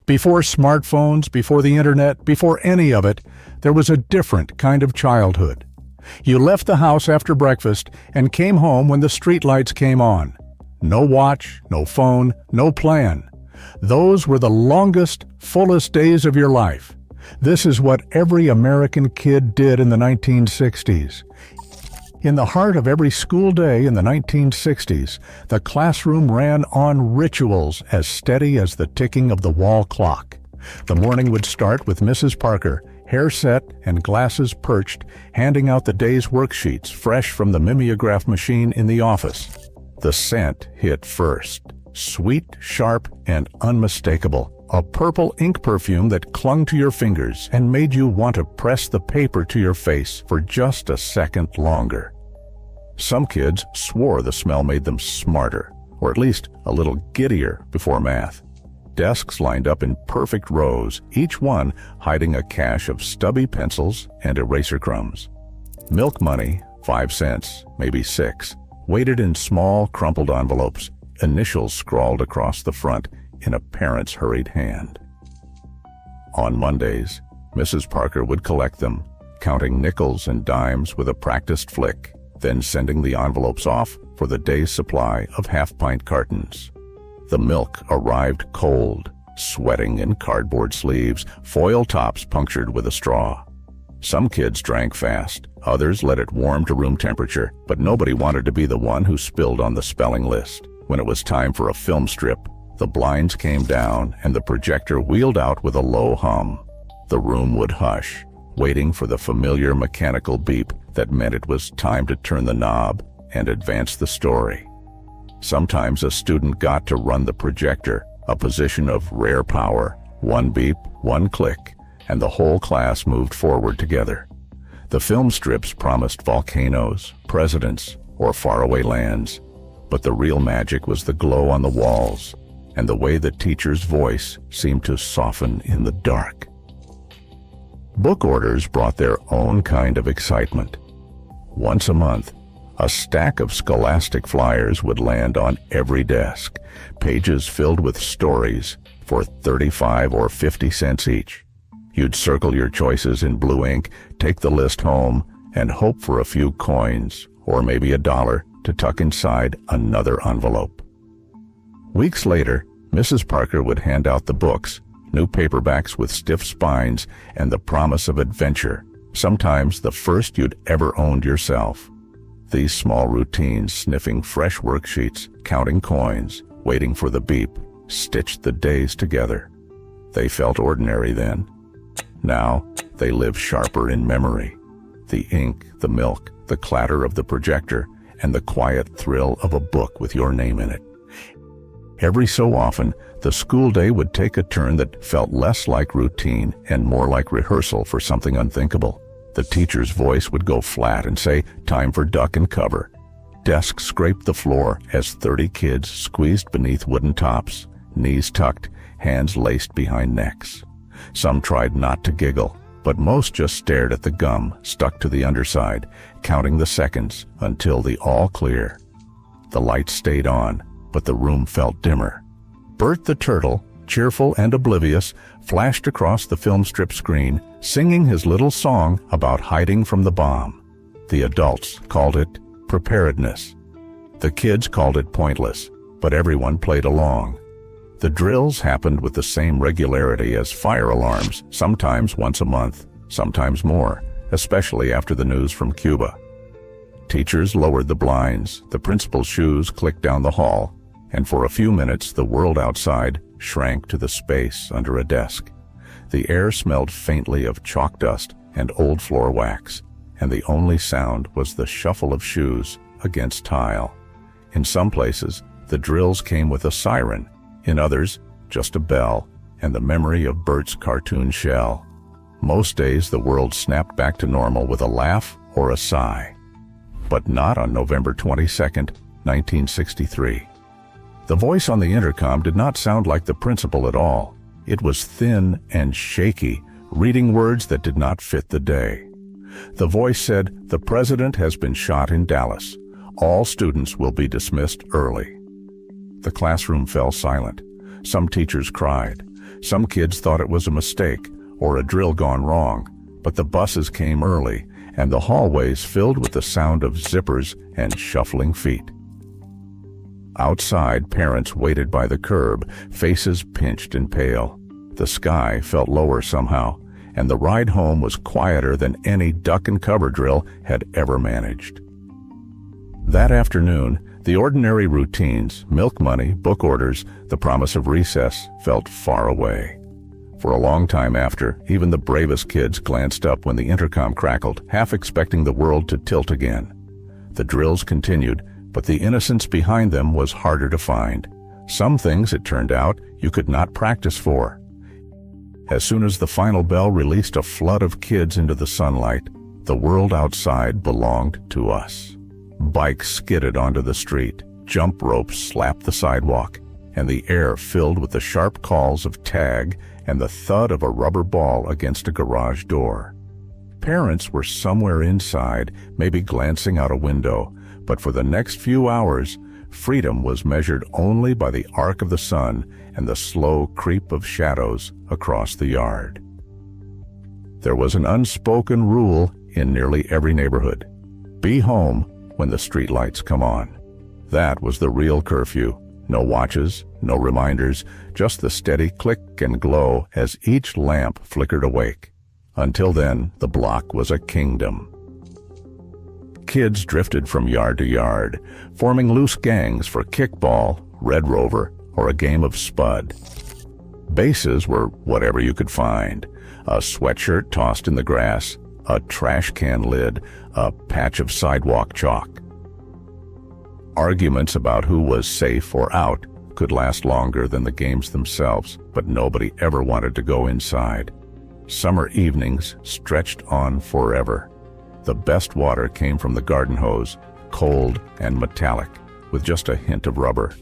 Before smartphones, before the internet, before any of it, there was a different kind of childhood. You left the house after breakfast and came home when the streetlights came on. No watch, no phone, no plan. Those were the longest, fullest days of your life. This is what every American kid did in the 1960s. In the heart of every school day in the 1960s, the classroom ran on rituals as steady as the ticking of the wall clock. The morning would start with Mrs. Parker, hair set and glasses perched, handing out the day's worksheets fresh from the mimeograph machine in the office. The scent hit first, sweet, sharp, and unmistakable. A purple ink perfume that clung to your fingers and made you want to press the paper to your face for just a second longer. Some kids swore the smell made them smarter, or at least a little giddier before math. Desks lined up in perfect rows, each one hiding a cache of stubby pencils and eraser crumbs. Milk money, 5 cents, maybe 6, waited in small, crumpled envelopes, initials scrawled across the front in a parent's hurried hand. On Mondays, Mrs. Parker would collect them, counting nickels and dimes with a practiced flick, then sending the envelopes off for the day's supply of half-pint cartons. The milk arrived cold, sweating in cardboard sleeves, foil tops punctured with a straw. Some kids drank fast, others let it warm to room temperature, but nobody wanted to be the one who spilled on the spelling list. When it was time for a film strip, the blinds came down and the projector wheeled out with a low hum. The room would hush, waiting for the familiar mechanical beep that meant it was time to turn the knob and advance the story. Sometimes a student got to run the projector, a position of rare power. One beep, one click, and the whole class moved forward together. The film strips promised volcanoes, presidents, or faraway lands, but the real magic was the glow on the walls and the way the teacher's voice seemed to soften in the dark. Book orders brought their own kind of excitement. Once a month, a stack of scholastic flyers would land on every desk, pages filled with stories for 35 or 50 cents each. You'd circle your choices in blue ink, take the list home, and hope for a few coins, or maybe $1, to tuck inside another envelope. Weeks later, Mrs. Parker would hand out the books, new paperbacks with stiff spines and the promise of adventure, sometimes the first you'd ever owned yourself. These small routines, sniffing fresh worksheets, counting coins, waiting for the beep, stitched the days together. They felt ordinary then. Now, they live sharper in memory. The ink, the milk, the clatter of the projector, and the quiet thrill of a book with your name in it. Every so often, the school day would take a turn that felt less like routine and more like rehearsal for something unthinkable. The teacher's voice would go flat and say, "Time for duck and cover." Desks scraped the floor as 30 kids squeezed beneath wooden tops, knees tucked, hands laced behind necks. Some tried not to giggle, but most just stared at the gum stuck to the underside, counting the seconds until the all clear. The lights stayed on, but the room felt dimmer. Bert the Turtle, cheerful and oblivious, flashed across the film strip screen, singing his little song about hiding from the bomb. The adults called it preparedness. The kids called it pointless, but everyone played along. The drills happened with the same regularity as fire alarms, sometimes once a month, sometimes more, especially after the news from Cuba. Teachers lowered the blinds, the principal's shoes clicked down the hall, and for a few minutes the world outside shrank to the space under a desk. The air smelled faintly of chalk dust and old floor wax, and the only sound was the shuffle of shoes against tile. In some places, the drills came with a siren, in others, just a bell and the memory of Bert's cartoon shell. Most days the world snapped back to normal with a laugh or a sigh. But not on November 22nd, 1963. The voice on the intercom did not sound like the principal at all. It was thin and shaky, reading words that did not fit the day. The voice said, "The president has been shot in Dallas. All students will be dismissed early." The classroom fell silent. Some teachers cried. Some kids thought it was a mistake or a drill gone wrong, but the buses came early and the hallways filled with the sound of zippers and shuffling feet. Outside, parents waited by the curb, faces pinched and pale. The sky felt lower somehow, and the ride home was quieter than any duck and cover drill had ever managed. That afternoon, the ordinary routines, milk money, book orders, the promise of recess, felt far away. For a long time after, even the bravest kids glanced up when the intercom crackled, half expecting the world to tilt again. The drills continued, but the innocence behind them was harder to find. Some things, it turned out, you could not practice for. As soon as the final bell released a flood of kids into the sunlight, the world outside belonged to us. Bikes skidded onto the street, jump ropes slapped the sidewalk, and the air filled with the sharp calls of tag and the thud of a rubber ball against a garage door. Parents were somewhere inside, maybe glancing out a window, but for the next few hours, freedom was measured only by the arc of the sun and the slow creep of shadows across the yard. There was an unspoken rule in nearly every neighborhood: be home when the streetlights come on. That was the real curfew. No watches, no reminders, just the steady click and glow as each lamp flickered awake. Until then, the block was a kingdom. Kids drifted from yard to yard, forming loose gangs for kickball, Red Rover, or a game of spud. Bases were whatever you could find: a sweatshirt tossed in the grass, a trash can lid, a patch of sidewalk chalk. Arguments about who was safe or out could last longer than the games themselves, but nobody ever wanted to go inside. Summer evenings stretched on forever. The best water came from the garden hose, cold and metallic, with just a hint of rubber.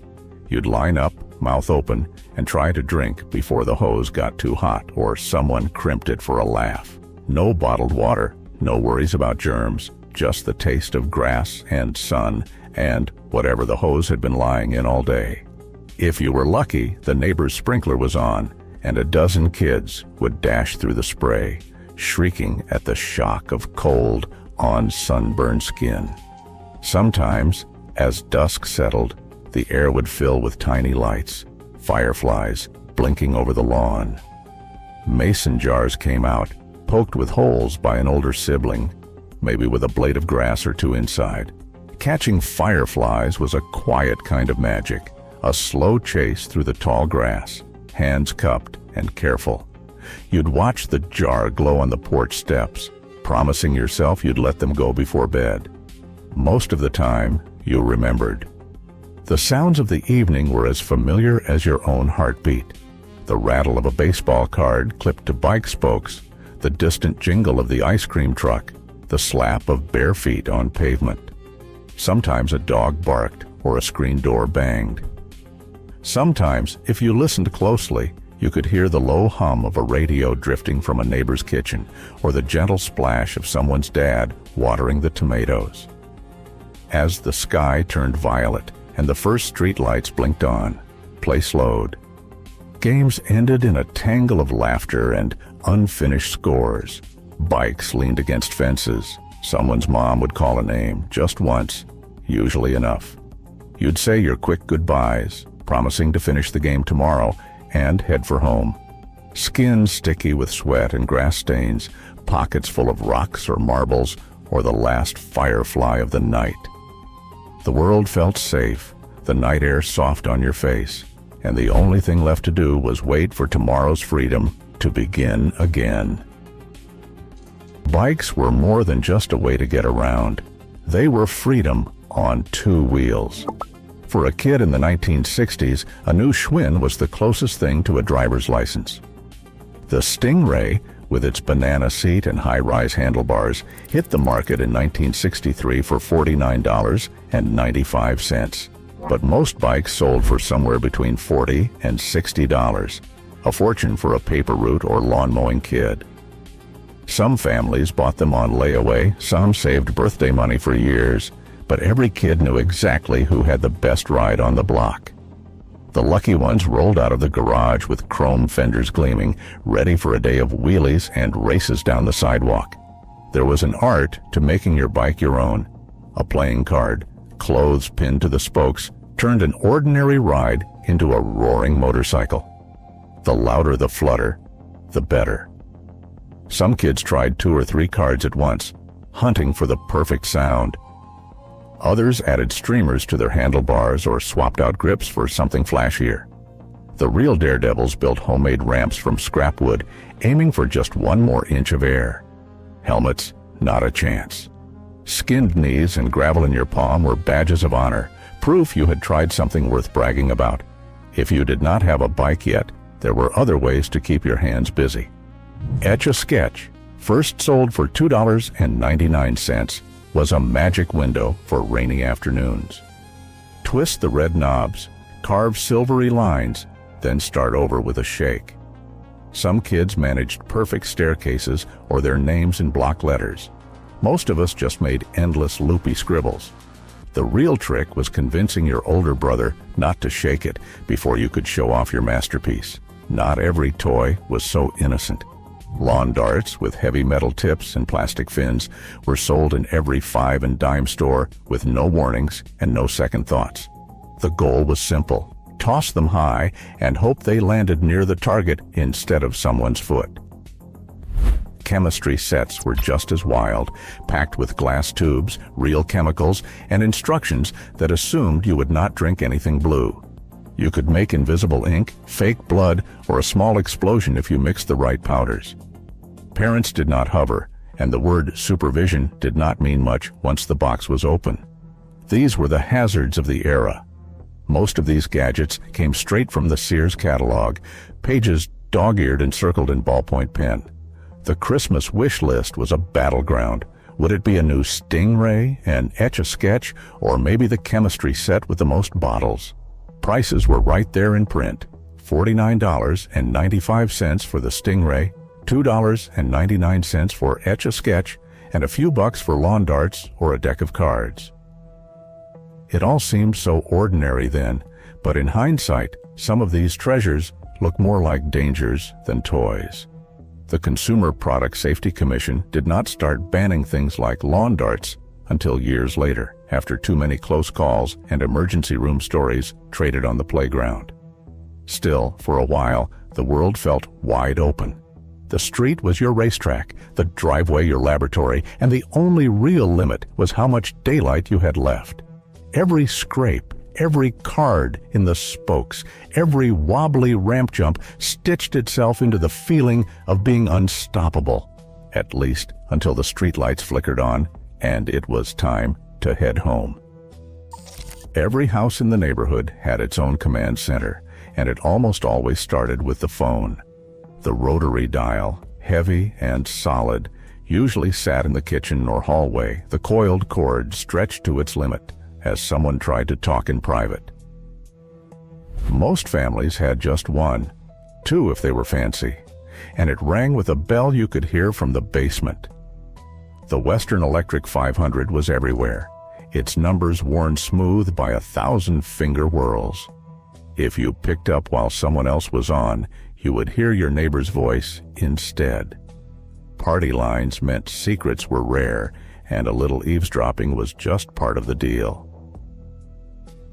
You'd line up, mouth open, and try to drink before the hose got too hot or someone crimped it for a laugh. No bottled water, no worries about germs, just the taste of grass and sun and whatever the hose had been lying in all day. If you were lucky, the neighbor's sprinkler was on, and a dozen kids would dash through the spray, shrieking at the shock of cold on sunburned skin. Sometimes, as dusk settled, the air would fill with tiny lights, fireflies blinking over the lawn. Mason jars came out, poked with holes by an older sibling, maybe with a blade of grass or two inside. Catching fireflies was a quiet kind of magic, a slow chase through the tall grass, hands cupped and careful. You'd watch the jar glow on the porch steps, promising yourself you'd let them go before bed. Most of the time, you remembered. The sounds of the evening were as familiar as your own heartbeat. The rattle of a baseball card clipped to bike spokes, the distant jingle of the ice cream truck, the slap of bare feet on pavement. Sometimes a dog barked or a screen door banged. Sometimes, if you listened closely, you could hear the low hum of a radio drifting from a neighbor's kitchen or the gentle splash of someone's dad watering the tomatoes. As the sky turned violet and the first streetlights blinked on, play slowed. Games ended in a tangle of laughter and unfinished scores. Bikes leaned against fences. Someone's mom would call a name, just once, usually enough. You'd say your quick goodbyes, promising to finish the game tomorrow, and head for home. Skin sticky with sweat and grass stains, pockets full of rocks or marbles, or the last firefly of the night. The world felt safe, the night air soft on your face, and the only thing left to do was wait for tomorrow's freedom to begin again. Bikes were more than just a way to get around. They were freedom on two wheels. For a kid in the 1960s, a new Schwinn was the closest thing to a driver's license. The Stingray, with its banana seat and high-rise handlebars, hit the market in 1963 for $49.95. But most bikes sold for somewhere between $40 and $60, a fortune for a paper route or lawn mowing kid. Some families bought them on layaway, some saved birthday money for years, but every kid knew exactly who had the best ride on the block. The lucky ones rolled out of the garage with chrome fenders gleaming, ready for a day of wheelies and races down the sidewalk. There was an art to making your bike your own. A playing card, clothes pinned to the spokes, turned an ordinary ride into a roaring motorcycle. The louder the flutter, the better. Some kids tried 2 or 3 cards at once, hunting for the perfect sound. Others added streamers to their handlebars or swapped out grips for something flashier. The real daredevils built homemade ramps from scrap wood, aiming for just 1 more inch of air. Helmets, not a chance. Skinned knees and gravel in your palm were badges of honor, proof you had tried something worth bragging about. If you did not have a bike yet, there were other ways to keep your hands busy. Etch-a-Sketch, first sold for $2.99, was a magic window for rainy afternoons. Twist the red knobs, carve silvery lines, then start over with a shake. Some kids managed perfect staircases or their names in block letters. Most of us just made endless loopy scribbles. The real trick was convincing your older brother not to shake it before you could show off your masterpiece. Not every toy was so innocent. Lawn darts with heavy metal tips and plastic fins were sold in every 5 and dime store with no warnings and no second thoughts. The goal was simple: toss them high and hope they landed near the target instead of someone's foot. Chemistry sets were just as wild, packed with glass tubes, real chemicals, and instructions that assumed you would not drink anything blue. You could make invisible ink, fake blood, or a small explosion if you mixed the right powders. Parents did not hover, and the word supervision did not mean much once the box was open. These were the hazards of the era. Most of these gadgets came straight from the Sears catalog, pages dog-eared and circled in ballpoint pen. The Christmas wish list was a battleground. Would it be a new Stingray, an Etch-a-Sketch, or maybe the chemistry set with the most bottles? Prices were right there in print. $49.95 for the Stingray, $2.99 for Etch-a-Sketch, and a few bucks for lawn darts or a deck of cards. It all seemed so ordinary then, but in hindsight, some of these treasures look more like dangers than toys. The Consumer Product Safety Commission did not start banning things like lawn darts until years later, after too many close calls and emergency room stories traded on the playground. Still, for a while, the world felt wide open. The street was your racetrack, the driveway your laboratory, and the only real limit was how much daylight you had left. Every scrape, every card in the spokes, every wobbly ramp jump stitched itself into the feeling of being unstoppable, at least until the streetlights flickered on and it was time to head home. Every house in the neighborhood had its own command center, and it almost always started with the phone. The rotary dial, heavy and solid, usually sat in the kitchen or hallway, the coiled cord stretched to its limit as someone tried to talk in private. Most families had just one, 2 if they were fancy, and it rang with a bell you could hear from the basement. The Western Electric 500 was everywhere, its numbers worn smooth by 1,000 finger whirls. If you picked up while someone else was on, you would hear your neighbor's voice instead. Party lines meant secrets were rare, and a little eavesdropping was just part of the deal.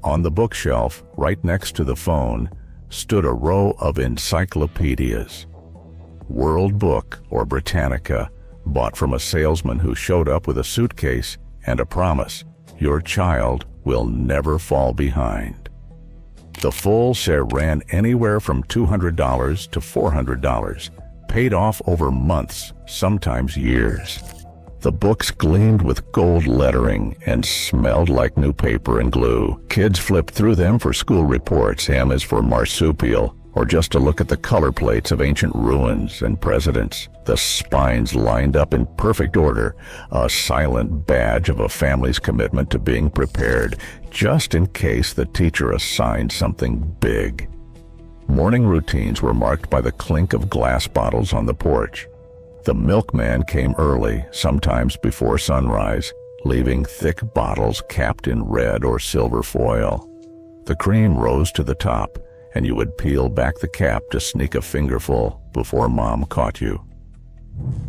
On the bookshelf, right next to the phone, stood a row of encyclopedias. World Book or Britannica, bought from a salesman who showed up with a suitcase and a promise: your child will never fall behind. The full set ran anywhere from $200 to $400, paid off over months, sometimes years. The books gleamed with gold lettering and smelled like new paper and glue. Kids flipped through them for school reports, M as for marsupial, or just to look at the color plates of ancient ruins and presidents. The spines lined up in perfect order, a silent badge of a family's commitment to being prepared, just in case the teacher assigned something big. Morning routines were marked by the clink of glass bottles on the porch. The milkman came early, sometimes before sunrise, leaving thick bottles capped in red or silver foil. The cream rose to the top, and you would peel back the cap to sneak a fingerful before Mom caught you.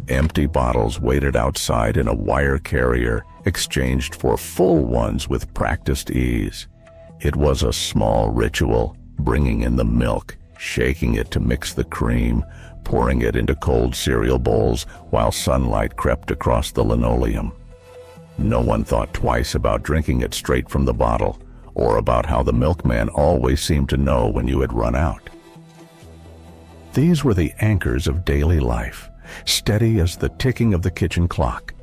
Empty bottles waited outside in a wire carrier, exchanged for full ones with practiced ease. It was a small ritual, bringing in the milk, shaking it to mix the cream, pouring it into cold cereal bowls while sunlight crept across the linoleum. No one thought twice about drinking it straight from the bottle, or about how the milkman always seemed to know when you had run out. These were the anchors of daily life, steady as the ticking of the kitchen clock.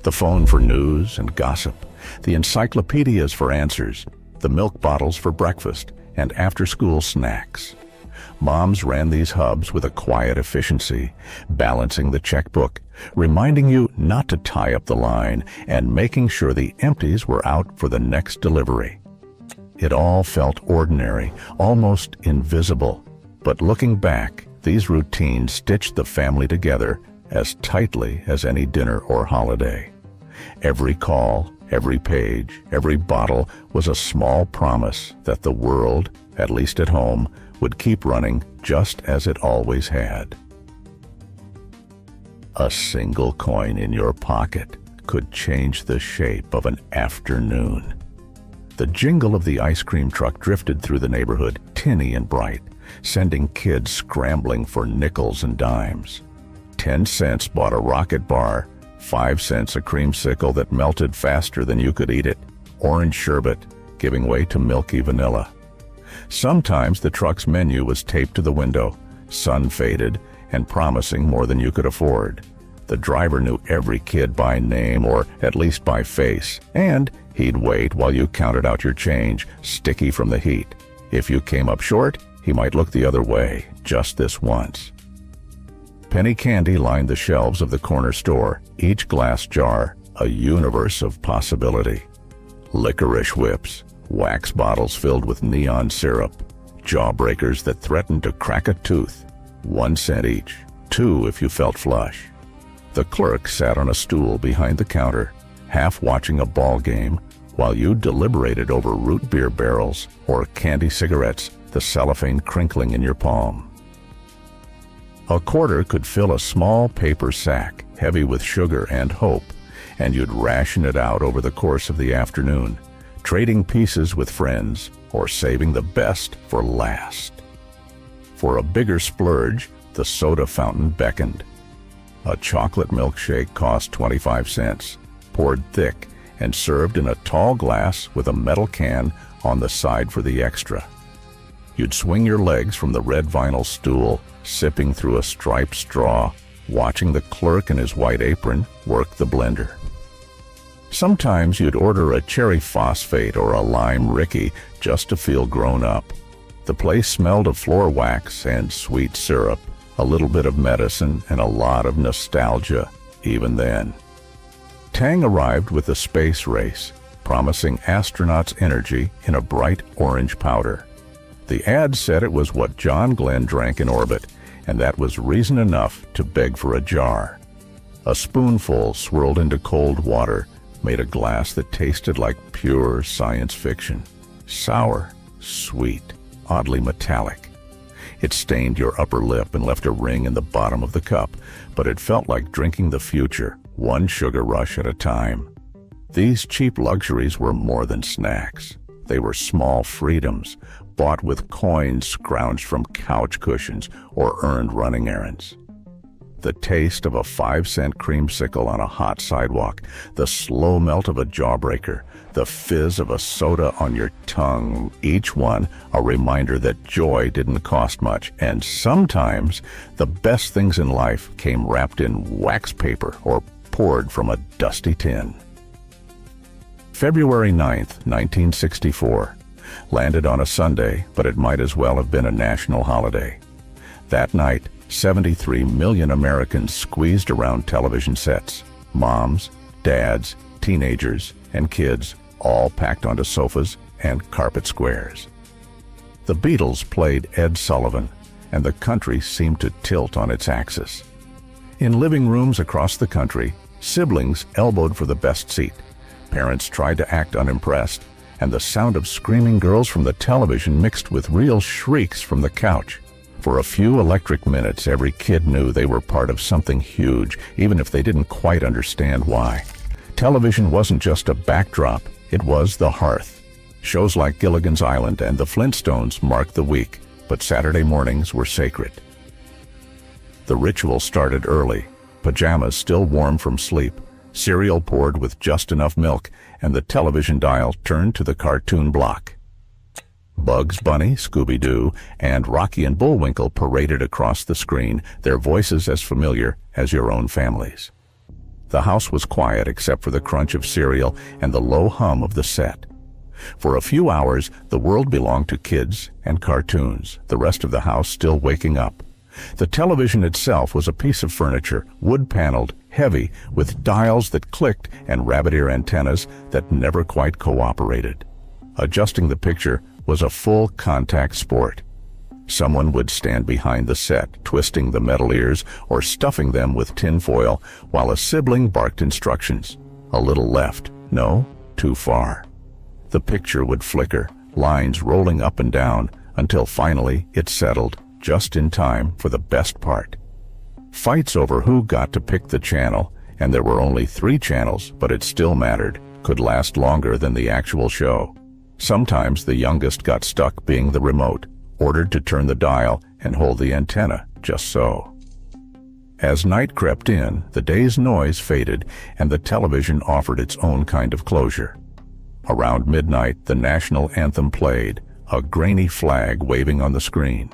The phone for news and gossip, the encyclopedias for answers, the milk bottles for breakfast and after-school snacks. Moms ran these hubs with a quiet efficiency, balancing the checkbook, reminding you not to tie up the line, and making sure the empties were out for the next delivery. It all felt ordinary, almost invisible, but looking back, these routines stitched the family together as tightly as any dinner or holiday. Every call, every page, every bottle was a small promise that the world, at least at home, would keep running just as it always had. A single coin in your pocket could change the shape of an afternoon. The jingle of the ice cream truck drifted through the neighborhood, tinny and bright, sending kids scrambling for nickels and dimes. 10 cents bought a rocket bar, 5 cents a creamsicle that melted faster than you could eat it, orange sherbet giving way to milky vanilla. Sometimes the truck's menu was taped to the window, sun-faded and promising more than you could afford. The driver knew every kid by name, or at least by face, and he'd wait while you counted out your change, sticky from the heat. If you came up short, he might look the other way, just this once. Penny candy lined the shelves of the corner store, each glass jar a universe of possibility. Licorice whips, wax bottles filled with neon syrup, jawbreakers that threatened to crack a tooth, 1 cent each, 2 if you felt flush. The clerk sat on a stool behind the counter, half watching a ball game, while you deliberated over root beer barrels or candy cigarettes, the cellophane crinkling in your palm. A quarter could fill a small paper sack, heavy with sugar and hope, and you'd ration it out over the course of the afternoon, trading pieces with friends or saving the best for last. For a bigger splurge, the soda fountain beckoned. A chocolate milkshake cost 25 cents, poured thick and served in a tall glass with a metal can on the side for the extra. You'd swing your legs from the red vinyl stool, sipping through a striped straw, watching the clerk in his white apron work the blender. Sometimes you'd order a cherry phosphate or a lime Ricky just to feel grown up. The place smelled of floor wax and sweet syrup, a little bit of medicine, and a lot of nostalgia, even then. Tang arrived with the space race, promising astronauts energy in a bright orange powder. The ad said it was what John Glenn drank in orbit, and that was reason enough to beg for a jar. A spoonful swirled into cold water made a glass that tasted like pure science fiction. Sour, sweet, oddly metallic. It stained your upper lip and left a ring in the bottom of the cup, but it felt like drinking the future, one sugar rush at a time. These cheap luxuries were more than snacks. They were small freedoms, bought with coins scrounged from couch cushions or earned running errands. The taste of a 5-cent creamsicle on a hot sidewalk, the slow melt of a jawbreaker, the fizz of a soda on your tongue, each one a reminder that joy didn't cost much, and sometimes the best things in life came wrapped in wax paper or poured from a dusty tin. February 9th, 1964. Landed on a Sunday, but it might as well have been a national holiday. That night, 73 million Americans squeezed around television sets. Moms, dads, teenagers, and kids, all packed onto sofas and carpet squares. The Beatles played Ed Sullivan, and the country seemed to tilt on its axis. In living rooms across the country, siblings elbowed for the best seat. Parents tried to act unimpressed, and the sound of screaming girls from the television mixed with real shrieks from the couch. For a few electric minutes, every kid knew they were part of something huge, even if they didn't quite understand why. Television wasn't just a backdrop, it was the hearth. Shows like Gilligan's Island and the Flintstones marked the week, but Saturday mornings were sacred. The ritual started early, pajamas still warm from sleep, cereal poured with just enough milk, and the television dial turned to the cartoon block. Bugs Bunny, Scooby-Doo, and Rocky and Bullwinkle paraded across the screen, their voices as familiar as your own family's. The house was quiet except for the crunch of cereal and the low hum of the set. For a few hours, the world belonged to kids and cartoons, the rest of the house still waking up. The television itself was a piece of furniture, wood-paneled, heavy, with dials that clicked and rabbit ear antennas that never quite cooperated. Adjusting the picture was a full contact sport. Someone would stand behind the set, twisting the metal ears or stuffing them with tinfoil, while a sibling barked instructions. A little left, no, too far. The picture would flicker, lines rolling up and down, until finally it settled, just in time for the best part. Fights over who got to pick the channel, and there were only 3 channels, but it still mattered, could last longer than the actual show. Sometimes the youngest got stuck being the remote, ordered to turn the dial and hold the antenna, just so. As night crept in, the day's noise faded, and the television offered its own kind of closure. Around midnight, the national anthem played, a grainy flag waving on the screen.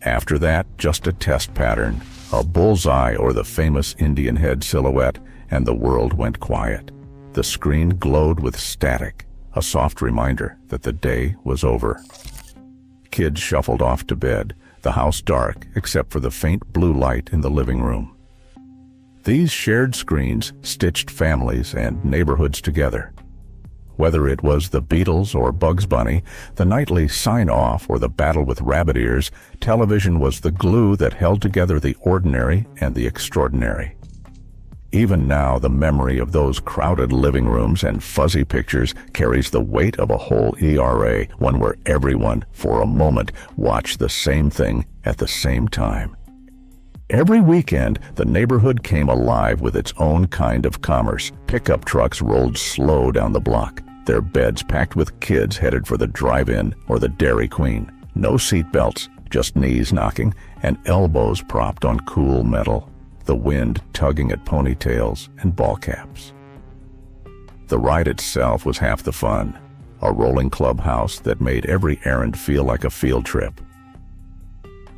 After that, just a test pattern, a bullseye or the famous Indian head silhouette, and the world went quiet. The screen glowed with static, a soft reminder that the day was over. Kids shuffled off to bed, the house dark except for the faint blue light in the living room. These shared screens stitched families and neighborhoods together. Whether it was the Beatles or Bugs Bunny, the nightly sign-off or the battle with rabbit ears, television was the glue that held together the ordinary and the extraordinary. Even now, the memory of those crowded living rooms and fuzzy pictures carries the weight of a whole era, one where everyone, for a moment, watched the same thing at the same time. Every weekend, the neighborhood came alive with its own kind of commerce. Pickup trucks rolled slow down the block, their beds packed with kids headed for the drive-in or the Dairy Queen. No seat belts, just knees knocking and elbows propped on cool metal, the wind tugging at ponytails and ball caps. The ride itself was half the fun, a rolling clubhouse that made every errand feel like a field trip.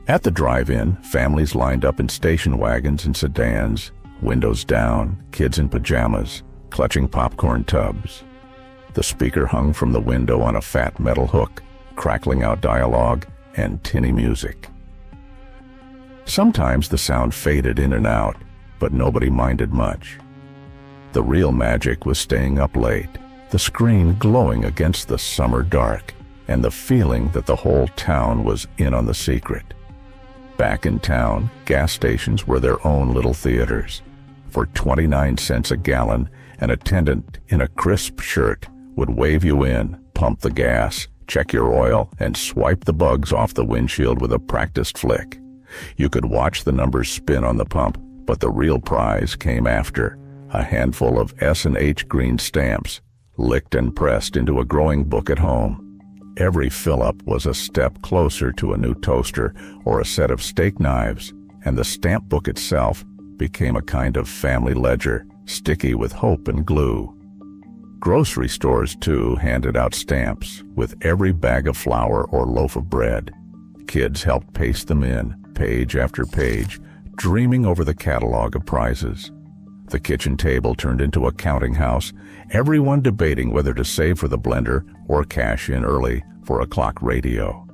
At the drive-in, families lined up in station wagons and sedans, windows down, kids in pajamas, clutching popcorn tubs. The speaker hung from the window on a fat metal hook, crackling out dialogue and tinny music. Sometimes the sound faded in and out, but nobody minded much. The real magic was staying up late, the screen glowing against the summer dark, and the feeling that the whole town was in on the secret. Back in town, gas stations were their own little theaters. For 29 cents a gallon, an attendant in a crisp shirt would wave you in, pump the gas, check your oil, and swipe the bugs off the windshield with a practiced flick. You could watch the numbers spin on the pump, but the real prize came after, a handful of S&H green stamps, licked and pressed into a growing book at home. Every fill-up was a step closer to a new toaster or a set of steak knives, and the stamp book itself became a kind of family ledger, sticky with hope and glue. Grocery stores, too, handed out stamps with every bag of flour or loaf of bread. Kids helped paste them in, page after page, dreaming over the catalog of prizes. The kitchen table turned into a counting house, everyone debating whether to save for the blender or cash in early for a clock radio.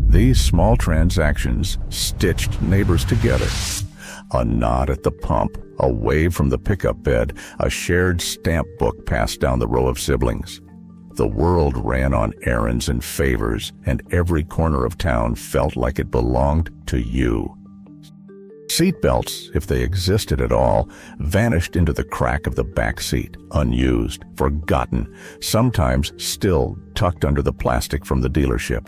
These small transactions stitched neighbors together. A nod at the pump, a wave from the pickup bed, a shared stamp book passed down the row of siblings. The world ran on errands and favors, and every corner of town felt like it belonged to you. Seatbelts, if they existed at all, vanished into the crack of the back seat, unused, forgotten, sometimes still tucked under the plastic from the dealership.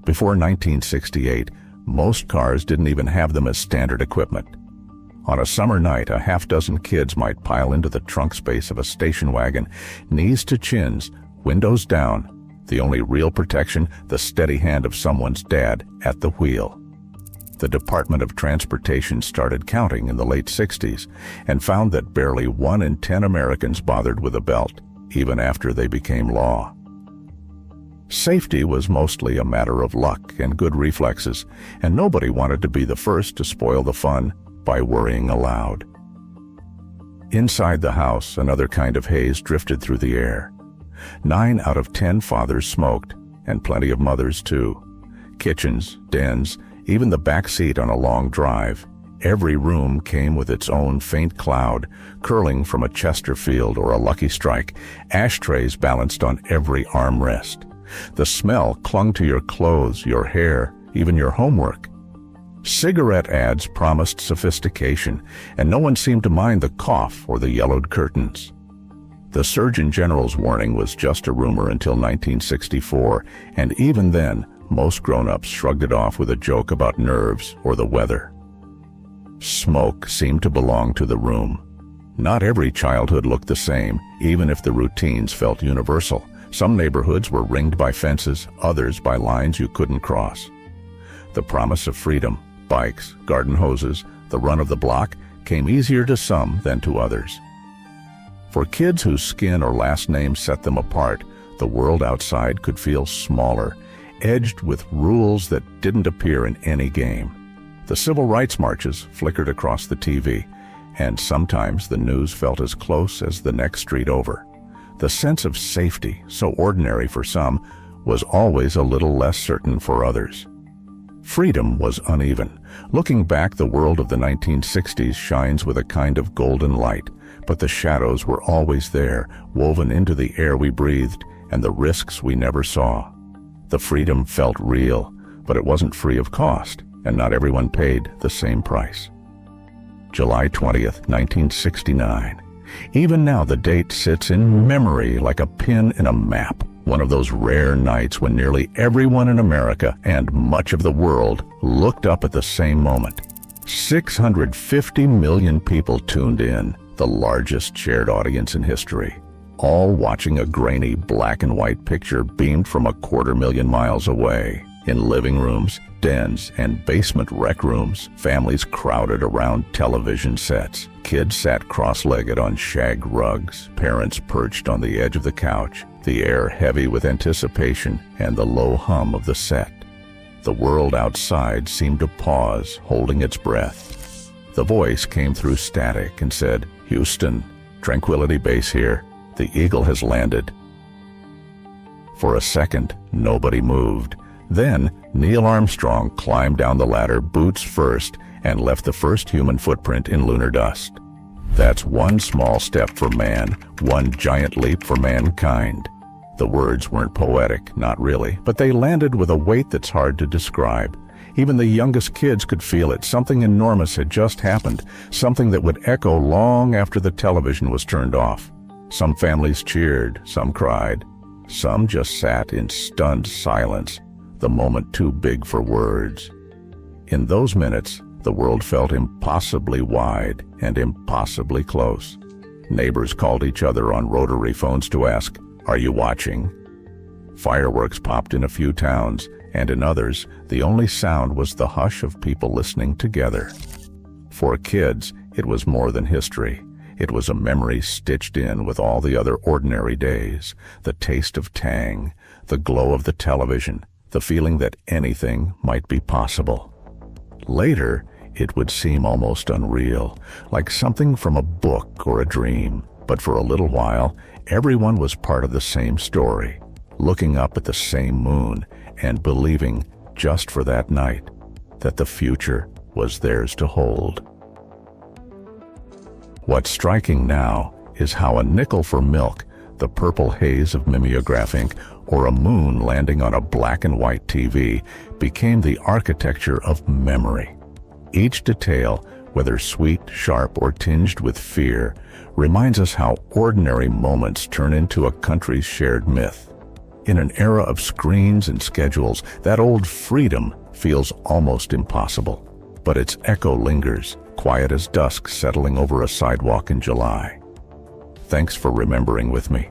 Before 1968, most cars didn't even have them as standard equipment. On a summer night, a half-dozen kids might pile into the trunk space of a station wagon, knees to chins, windows down, the only real protection, the steady hand of someone's dad at the wheel. The Department of Transportation started counting in the late 60s and found that barely 1 in 10 Americans bothered with a belt, even after they became law. Safety was mostly a matter of luck and good reflexes, and nobody wanted to be the first to spoil the fun by worrying aloud. Inside the house, another kind of haze drifted through the air. 9 out of 10 fathers smoked, and plenty of mothers too. Kitchens, dens, even the back seat on a long drive. Every room came with its own faint cloud, curling from a Chesterfield or a Lucky Strike, ashtrays balanced on every armrest. The smell clung to your clothes, your hair, even your homework. Cigarette ads promised sophistication, and no one seemed to mind the cough or the yellowed curtains. The Surgeon General's warning was just a rumor until 1964, and even then, most grown-ups shrugged it off with a joke about nerves or the weather. Smoke seemed to belong to the room. Not every childhood looked the same, even if the routines felt universal. Some neighborhoods were ringed by fences, others by lines you couldn't cross. The promise of freedom, bikes, garden hoses, the run of the block, came easier to some than to others. For kids whose skin or last name set them apart, the world outside could feel smaller, edged with rules that didn't appear in any game. The civil rights marches flickered across the TV, and sometimes the news felt as close as the next street over. The sense of safety, so ordinary for some, was always a little less certain for others. Freedom was uneven. Looking back, the world of the 1960s shines with a kind of golden light, but the shadows were always there, woven into the air we breathed and the risks we never saw. The freedom felt real, but it wasn't free of cost, and not everyone paid the same price. July 20th, 1969. Even now the date sits in memory like a pin in a map, one of those rare nights when nearly everyone in America and much of the world looked up at the same moment. 650 million people tuned in, the largest shared audience in history, all watching a grainy black and white picture beamed from 250,000 miles away. In living rooms, dens, and basement rec rooms, families crowded around television sets. Kids sat cross-legged on shag rugs, parents perched on the edge of the couch, the air heavy with anticipation and the low hum of the set. The world outside seemed to pause, holding its breath. The voice came through static and said, "Houston, Tranquility Base here. The Eagle has landed." For a second, nobody moved. Then, Neil Armstrong climbed down the ladder, boots first, and left the first human footprint in lunar dust. That's one small step for man, one giant leap for mankind. The words weren't poetic, not really, but they landed with a weight that's hard to describe. Even the youngest kids could feel it. Something enormous had just happened, something that would echo long after the television was turned off. Some families cheered, some cried, some just sat in stunned silence, the moment too big for words. In those minutes, the world felt impossibly wide and impossibly close. Neighbors called each other on rotary phones to ask, "Are you watching?" Fireworks popped in a few towns, and in others, the only sound was the hush of people listening together. For kids, it was more than history. It was a memory stitched in with all the other ordinary days, the taste of Tang, the glow of the television, the feeling that anything might be possible. Later, it would seem almost unreal, like something from a book or a dream. But for a little while, everyone was part of the same story, looking up at the same moon and believing, just for that night, that the future was theirs to hold. What's striking now is how a nickel for milk, the purple haze of mimeograph ink, or a moon landing on a black and white TV became the architecture of memory. Each detail, whether sweet, sharp, or tinged with fear, reminds us how ordinary moments turn into a country's shared myth. In an era of screens and schedules, that old freedom feels almost impossible. But its echo lingers, quiet as dusk settling over a sidewalk in July. Thanks for remembering with me.